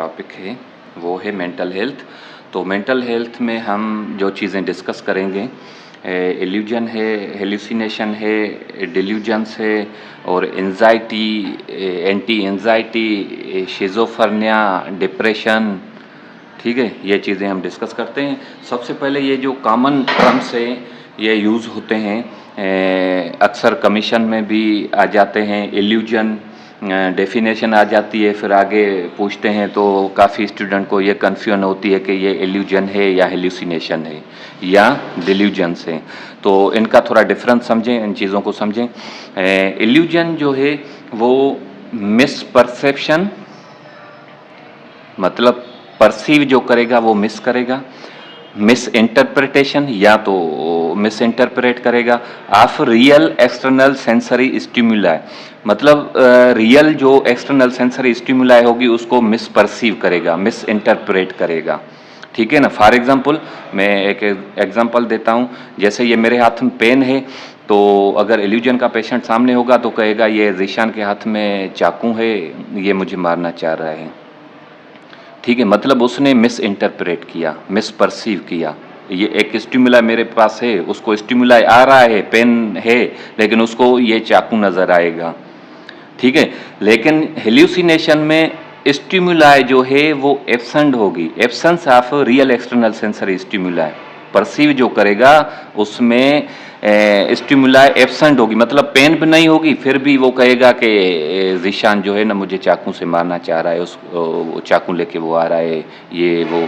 Topic है वो है मेंटल हेल्थ। तो मेंटल हेल्थ में हम जो चीज़ें डिस्कस करेंगे, इल्यूजन है, हेलुसिनेशन है, डिल्यूजन्स है और anxiety, anti anxiety, schizophrenia, depression. ठीक है, ये चीज़ें हम डिस्कस करते हैं। सबसे पहले ये जो कॉमन टर्म्स है ये यूज़ होते हैं, अक्सर कमीशन में भी आ जाते हैं। इल्यूजन डेफिनेशन आ जाती है, फिर आगे पूछते हैं तो काफ़ी स्टूडेंट को ये कन्फ्यूजन होती है कि ये इल्यूजन है या हेलुसिनेशन है या डिल्यूजन्स है। तो इनका थोड़ा डिफरेंस समझें, इन चीज़ों को समझें। इल्यूजन जो है वो मिस परसेप्शन, मतलब परसीव जो करेगा वो मिस करेगा, मिस इंटरप्रिटेशन या तो मिस इंटरप्रेट करेगा of real external sensory stimuli, मतलब रियल जो एक्सटर्नल सेंसरी स्टिमुलाई होगी उसको मिस परसीव करेगा, मिस इंटरप्रेट करेगा। ठीक है ना। फॉर एग्जांपल मैं एक एग्जांपल देता हूँ, जैसे ये मेरे हाथ में पेन है, तो अगर इल्यूजन का पेशेंट सामने होगा तो कहेगा ये ज़ीशान के हाथ में चाकू है, ये मुझे मारना चाह रहा है। ठीक है, मतलब उसने मिस इंटरप्रेट किया, मिस परसीव किया। ये एक स्टिमुला मेरे पास है, उसको स्टिमुला आ रहा है, पेन है, लेकिन उसको ये चाकू नजर आएगा। ठीक है, लेकिन हेल्यूसिनेशन में स्टिमुलाई जो है वो एब्सेंट होगी, absence of real external sensory stimuli. Perceive जो करेगा उसमें स्टिमुलाई एब्सेंट होगी, मतलब पेन भी नहीं होगी, फिर भी वो कहेगा कि ज़ीशान जो है ना मुझे चाकू से मारना चाह रहा है, उस चाकू लेके वो आ रहा है, ये वो।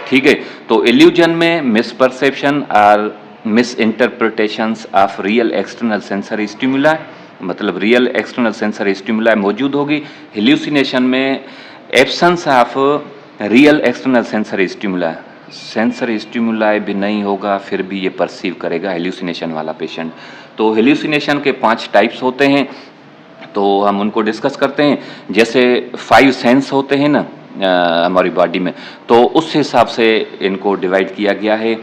ठीक है, तो इल्यूजन में मिस परसेप्शन और miss interpretations of real external sensory stimuli, मतलब रियल एक्सटर्नल सेंसरी स्टिमुलाई मौजूद होगी। हेल्यूसिनेशन में absence of real external sensory stimuli, sensory stimuli भी नहीं होगा, फिर भी ये परसीव करेगा हेल्यूसिनेशन वाला पेशेंट। तो हेल्यूसिनेशन के 5 टाइप्स होते हैं, तो हम उनको डिस्कस करते हैं। जैसे 5 सेंस होते हैं ना हमारी बॉडी में, तो उस हिसाब से इनको डिवाइड किया गया है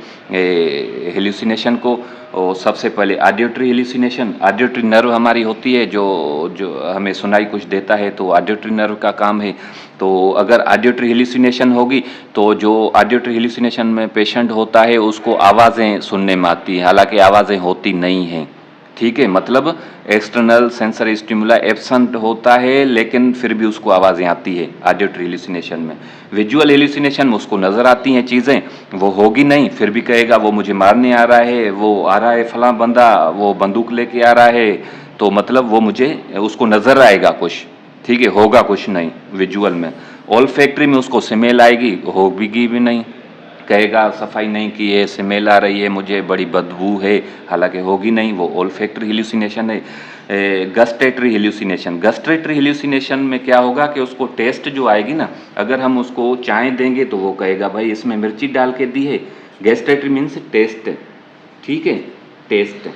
हेल्यूसिनेशन को। और सबसे पहले ऑडियोटरी हेल्यूसिनेशन, ऑडियोटरी नर्व हमारी होती है जो हमें सुनाई कुछ देता है, तो ऑडियोटरी नर्व का काम है। तो अगर ऑडियोटरी हेल्यूसिनेशन होगी तो जो ऑडियोटरी हेल्यूसिनेशन में पेशेंट होता है उसको आवाज़ें सुनने में आती हैं, हालांकि आवाज़ें होती नहीं हैं। ठीक है, मतलब एक्सटर्नल सेंसरी स्टिमुला एब्सेंट होता है लेकिन फिर भी उसको आवाज़ें आती है ऑडियोटरी हेल्यूसिनेशन में। विजुअल हेल्यूसिनेशन में उसको नज़र आती हैं चीज़ें, वो होगी नहीं, फिर भी कहेगा वो मुझे मारने आ रहा है, वो आ रहा है फलां बंदा, वो बंदूक लेके आ रहा है, तो मतलब वो मुझे, उसको नज़र आएगा कुछ, ठीक है, होगा कुछ नहीं विजुअल में। ऑल्फैक्टरी में उसको स्मेल आएगी, होगी भी नहीं, कहेगा सफाई नहीं की है, स्मेल आ रही है मुझे, बड़ी बदबू है, हालांकि होगी नहीं, वो ऑल्फैक्टरी हेल्यूसिनेशन है। गस्टेटरी हेल्यूसिनेशन, गस्टेटरी हेल्यूसिनेशन में क्या होगा कि उसको टेस्ट जो आएगी ना, अगर हम उसको चाय देंगे तो वो कहेगा भाई इसमें मिर्ची डाल के दी है। गस्टेटरी मीन्स टेस्ट, ठीक है, टेस्ट,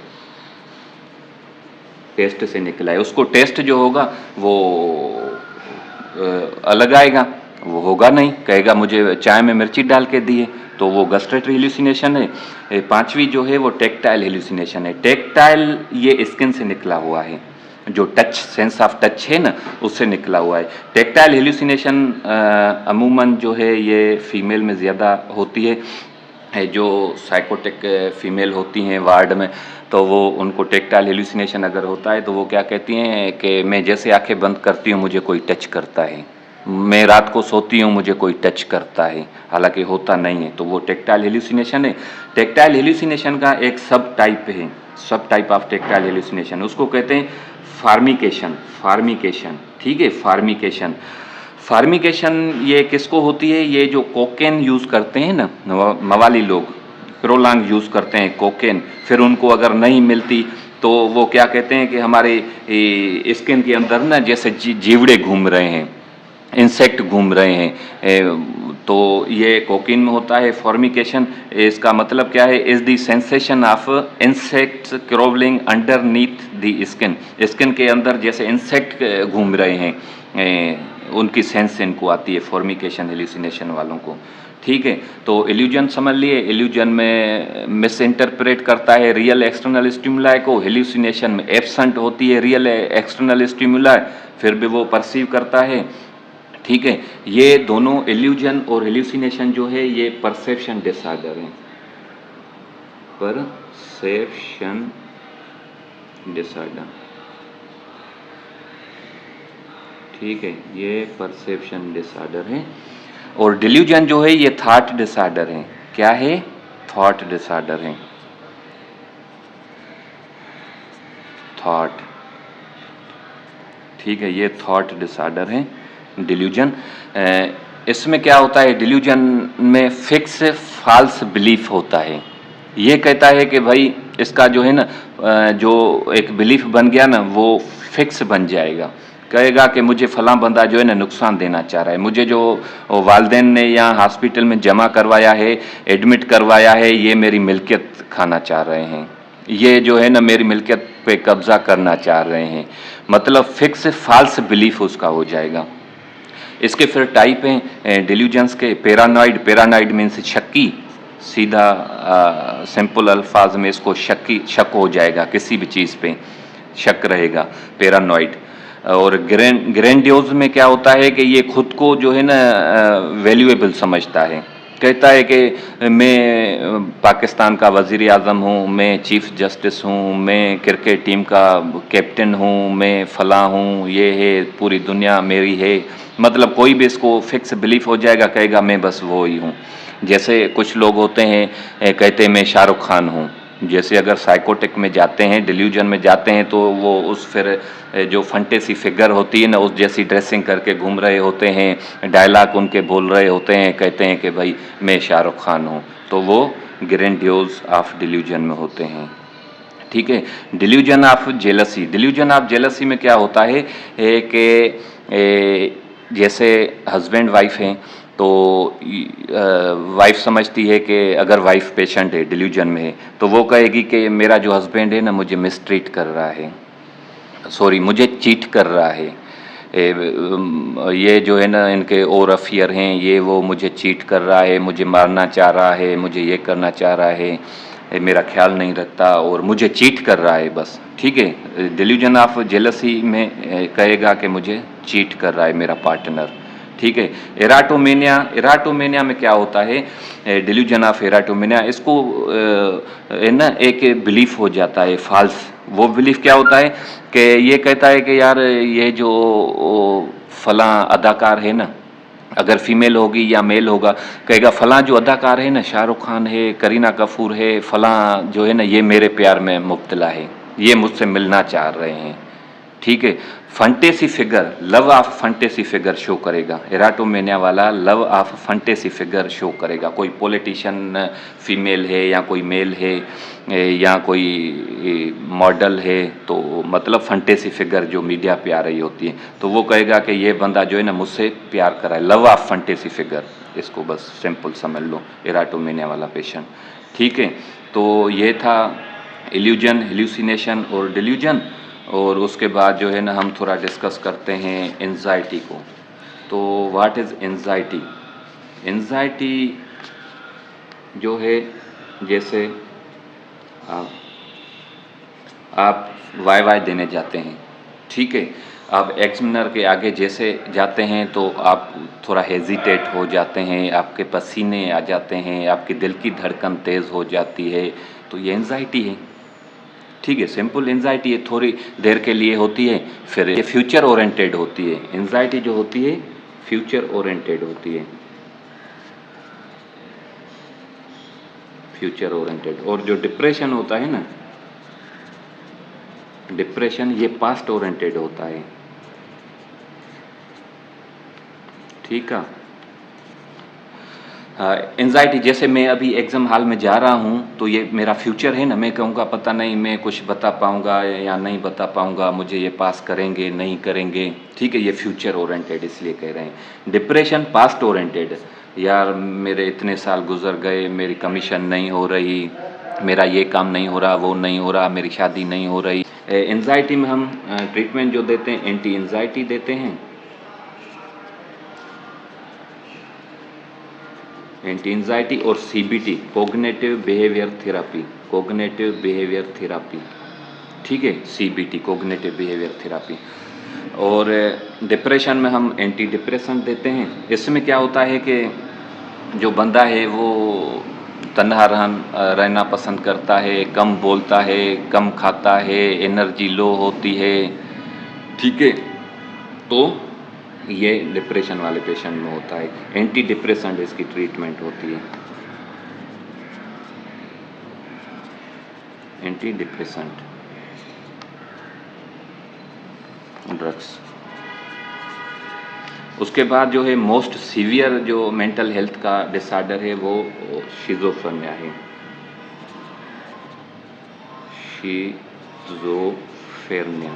टेस्ट से निकला है, उसको टेस्ट जो होगा वो अलग आएगा, वो होगा नहीं, कहेगा मुझे चाय में मिर्ची डाल के दी है, तो वो गस्टेटरी हेल्यूसिनेशन है। 5वीं जो है वो टेक्टाइल हेल्यूसिनेशन है। टेक्टाइल ये स्किन से निकला हुआ है, जो टच, सेंस ऑफ टच है ना, उससे निकला हुआ है। टेक्टाइल हेल्यूसिनेशन अमूमन जो है ये फीमेल में ज़्यादा होती है, जो साइकोटिक फीमेल होती हैं वार्ड में, तो वो उनको टेक्टाइल हेल्यूसिनेशन अगर होता है तो वो क्या कहती हैं कि मैं जैसे आंखें बंद करती हूँ मुझे कोई टच करता है, मैं रात को सोती हूँ मुझे कोई टच करता है, हालांकि होता नहीं है, तो वो टेक्टाइल हेल्यूसिनेशन है। टेक्टाइल हेल्यूसिनेशन का एक सब टाइप है, सब टाइप ऑफ टेक्टाइल हेल्यूसिनेशन, उसको कहते हैं फार्मिकेशन, फार्मिकेशन, ठीक है, फार्मिकेशन। फार्मिकेशन ये किसको होती है, ये जो कोकेन यूज़ करते हैं ना मवाली लोग, प्रोलांग यूज़ करते हैं कोकेन, फिर उनको अगर नहीं मिलती तो वो क्या कहते हैं कि हमारे स्किन के अंदर ना जैसे जीवड़े घूम रहे हैं, इंसेक्ट घूम रहे हैं, तो ये कोकीन में होता है फॉर्मिकेशन। इसका मतलब क्या है, is the sensation of insects crawling underneath the skin, skin के अंदर जैसे इंसेक्ट घूम रहे हैं, उनकी सेंस इनको आती है फॉर्मिकेशन हेल्यूसिनेशन वालों को। ठीक है, तो इल्यूजन समझ लिए, इल्यूजन में मिस इंटरप्रेट करता है रियल एक्सटर्नल स्टिमुलाई को, हेल्यूसिनेशन में एब्सेंट होती है रियल एक्सटर्नल स्टिमुलाई, फिर भी वो परसीव करता है। ठीक है। ये दोनों इल्यूजन और हेल्यूसिनेशन जो है ये परसेप्शन डिसऑर्डर है, परसेप्शन डिसऑर्डर, ठीक है, ये परसेप्शन डिसऑर्डर है। और डिल्यूजन जो है ये थॉट डिसऑर्डर है। क्या है? थॉट डिसऑर्डर है, थॉट, ठीक है, ये थॉट डिसऑर्डर है डिल्यूजन। इसमें क्या होता है, डिल्यूजन में फिक्स फॉल्स बिलीफ होता है। ये कहता है कि भाई इसका जो है ना जो एक बिलीफ बन गया ना वो फिक्स बन जाएगा। कहेगा कि मुझे फलां बंदा जो है ना नुकसान देना चाह रहा है, मुझे जो वालदेन ने यहाँ हॉस्पिटल में जमा करवाया है, एडमिट करवाया है, ये मेरी मिल्कियत खाना चाह रहे हैं, ये जो है ना मेरी मिल्कियत पे कब्जा करना चाह रहे हैं। मतलब फिक्स फॉल्स बिलीफ उसका हो जाएगा। इसके फिर टाइप हैं डिल्यूजन्स के। पैरानॉइड, पैरानॉइड मीन्स शक्की, सीधा सिंपल अल्फाज में इसको शक हो जाएगा, किसी भी चीज़ पे शक रहेगा, पैरानॉइड। और ग्रैंडियोज में क्या होता है कि ये खुद को जो है ना वैल्यूएबल समझता है, कहता है कि मैं पाकिस्तान का वज़ीर आज़म हूँ, मैं चीफ जस्टिस हूँ, मैं क्रिकेट टीम का कैप्टन हूँ, मैं फलां हूँ, ये है, पूरी दुनिया मेरी है। मतलब कोई भी इसको फिक्स बिलीफ हो जाएगा, कहेगा मैं बस वो ही हूँ। जैसे कुछ लोग होते हैं कहते हैं मैं शाहरुख खान हूँ। जैसे अगर साइकोटिक में जाते हैं, डिल्यूजन में जाते हैं, तो वो उस फिर जो फंटेसी फिगर होती है ना उस जैसी ड्रेसिंग करके घूम रहे होते हैं, डायलॉग उनके बोल रहे होते हैं, कहते हैं कि भाई मैं शाहरुख खान हूँ, तो वो ग्रैंडियोज ऑफ डिल्यूजन में होते हैं। ठीक है। Delusion of jealousy, delusion of jealousy में क्या होता है कि जैसे हस्बैंड वाइफ हैं, तो वाइफ समझती है कि अगर वाइफ पेशेंट है, डिल्यूजन में है, तो वो कहेगी कि मेरा जो हस्बैंड है ना मुझे मिसट्रीट कर रहा है, सॉरी मुझे चीट कर रहा है, ये जो है ना इनके और अफेयर हैं, ये वो मुझे चीट कर रहा है, मुझे मारना चाह रहा है, मुझे ये करना चाह रहा है, मेरा ख्याल नहीं रखता और मुझे चीट कर रहा है बस। ठीक है। डिल्यूजन ऑफ जेलसी में कहेगा कि मुझे चीट कर रहा है मेरा पार्टनर। ठीक है। एराटोमेनिया, एराटोमेनिया में क्या होता है, डिल्यूजन ऑफ एराटोमेनिया, इसको है ना एक बिलीफ हो जाता है फॉल्स। वो बिलीफ क्या होता है कि ये कहता है कि यार ये जो फलां अदाकार है ना, अगर फीमेल होगी या मेल होगा, कहेगा फलां जो अदाकार है ना, शाहरुख खान है, करीना कपूर है, फलां जो है ना ये मेरे प्यार में मुब्तला है, ये मुझसे मिलना चाह रहे हैं। ठीक है। Fantasy figure, love of fantasy figure show करेगा। एराटोमेनिया वाला love of fantasy figure show करेगा। कोई पॉलिटिशियन फीमेल है या कोई मेल है या कोई मॉडल है, तो मतलब फंटेसी फिगर जो मीडिया पे आ रही होती है, तो वो कहेगा कि ये बंदा जो है ना मुझसे प्यार कर रहा है। लव ऑफ फंटेसी फिगर, इसको बस सिंपल समझ लो, एराटोमेनिया वाला पेशेंट। ठीक है। तो ये था इल्यूजन, हेल्यूसिनेशन और डिल्यूजन। और उसके बाद जो है ना हम थोड़ा डिस्कस करते हैं एंजाइटी को। तो व्हाट इज़ एंजाइटी? एंजाइटी जो है, जैसे आप वाई देने जाते हैं, ठीक है, आप एग्जामिनर के आगे जैसे जाते हैं तो आप थोड़ा हेजिटेट हो जाते हैं, आपके पसीने आ जाते हैं, आपके दिल की धड़कन तेज़ हो जाती है, तो ये एंजाइटी है। ठीक है, सिंपल एंजाइटी है, थोड़ी देर के लिए होती है, फिर ये फ्यूचर ओरिएंटेड होती है। एंजाइटी जो होती है फ्यूचर ओरिएंटेड होती है, फ्यूचर ओरिएंटेड। और जो डिप्रेशन होता है ना, डिप्रेशन ये पास्ट ओरिएंटेड होता है। ठीक है। एंजाइटी, जैसे मैं अभी एग्ज़ाम हॉल में जा रहा हूँ, तो ये मेरा फ्यूचर है ना, मैं कहूँगा पता नहीं मैं कुछ बता पाऊँगा या नहीं बता पाऊँगा, मुझे ये पास करेंगे नहीं करेंगे। ठीक है, ये फ्यूचर ओरिएंटेड इसलिए कह रहे हैं। डिप्रेशन पास्ट ओरिएंटेड, यार मेरे इतने साल गुजर गए, मेरी कमीशन नहीं हो रही, मेरा ये काम नहीं हो रहा, वो नहीं हो रहा, मेरी शादी नहीं हो रही। एंजाइटी में हम ट्रीटमेंट जो देते हैं एंटी एंजाइटी देते हैं, एंटी एंजाइटी और CBT, cognitive behaviour therapy, cognitive behaviour therapy. ठीक है, सीबीटी, कोग्निटिव बिहेवियर थेरापी। और डिप्रेशन में हम एंटी डिप्रेसेंट देते हैं। इसमें क्या होता है कि जो बंदा है वो तन्हा रहना पसंद करता है, कम बोलता है, कम खाता है, एनर्जी लो होती है, ठीक है। तो ये डिप्रेशन वाले पेशेंट में होता है। एंटी डिप्रेसेंट इसकी ट्रीटमेंट होती है। Anti depressant drugs. उसके बाद जो है मोस्ट सीवियर जो मेंटल हेल्थ का डिसऑर्डर है वो शिज़ोफ्रेनिया है। Schizophrenia.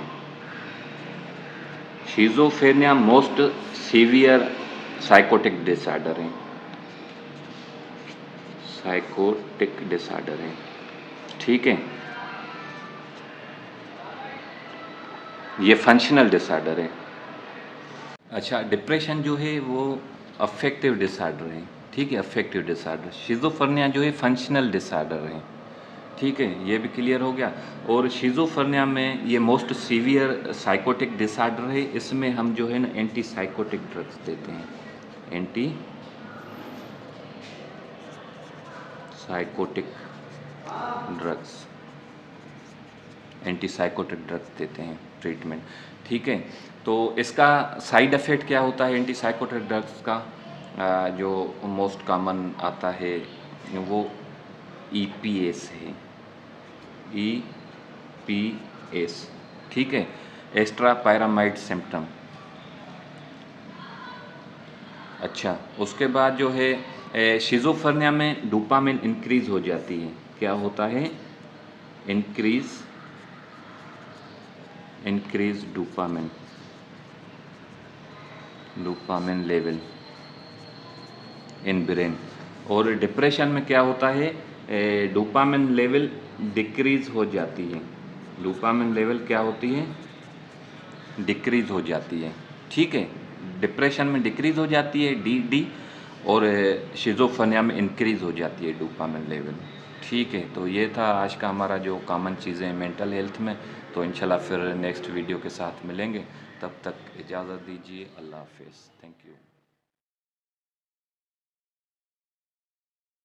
Schizophrenia most severe psychotic disorder है। साइकोटिक डिसऑर्डर है, ठीक है। ये फंक्शनल डिसऑर्डर है। अच्छा, डिप्रेशन जो है वो अफेक्टिव डिसऑर्डर है, ठीक है, अफेक्टिव डिसऑर्डर। शिज़ोफ्रेनिया जो है फंक्शनल डिसऑर्डर है, ठीक है, ये भी क्लियर हो गया। और शिज़ोफ्रेनिया में ये मोस्ट सीवियर साइकोटिक डिसऑर्डर है। इसमें हम जो है ना एंटी साइकोटिक ड्रग्स देते हैं, anti psychotic drugs, anti psychotic drugs देते हैं ट्रीटमेंट, ठीक है। तो इसका साइड इफ़ेक्ट क्या होता है एंटी साइकोटिक ड्रग्स का? जो मोस्ट कॉमन आता है वो EPS है, EPS, ठीक है, एक्स्ट्रा पायरामाइड सिम्पटम। अच्छा, उसके बाद जो है शिज़ोफ्रेनिया में डोपामिन इंक्रीज हो जाती है। क्या होता है? Increase dopamine level in brain. और डिप्रेशन में क्या होता है? डोपामिन लेवल डिक्रीज हो जाती है। डोपामिन लेवल क्या होती है? डिक्रीज हो जाती है, ठीक है। डिप्रेशन में डिक्रीज हो जाती है डी, और शिज़ोफ्रेनिया में इंक्रीज हो जाती है डोपामिन लेवल, ठीक है। तो ये था आज का हमारा जो कॉमन चीज़ें मेंटल हेल्थ में। तो इंशाल्लाह फिर नेक्स्ट वीडियो के साथ मिलेंगे, तब तक इजाज़त दीजिए। अल्लाह हाफ़िज़, थैंक यू।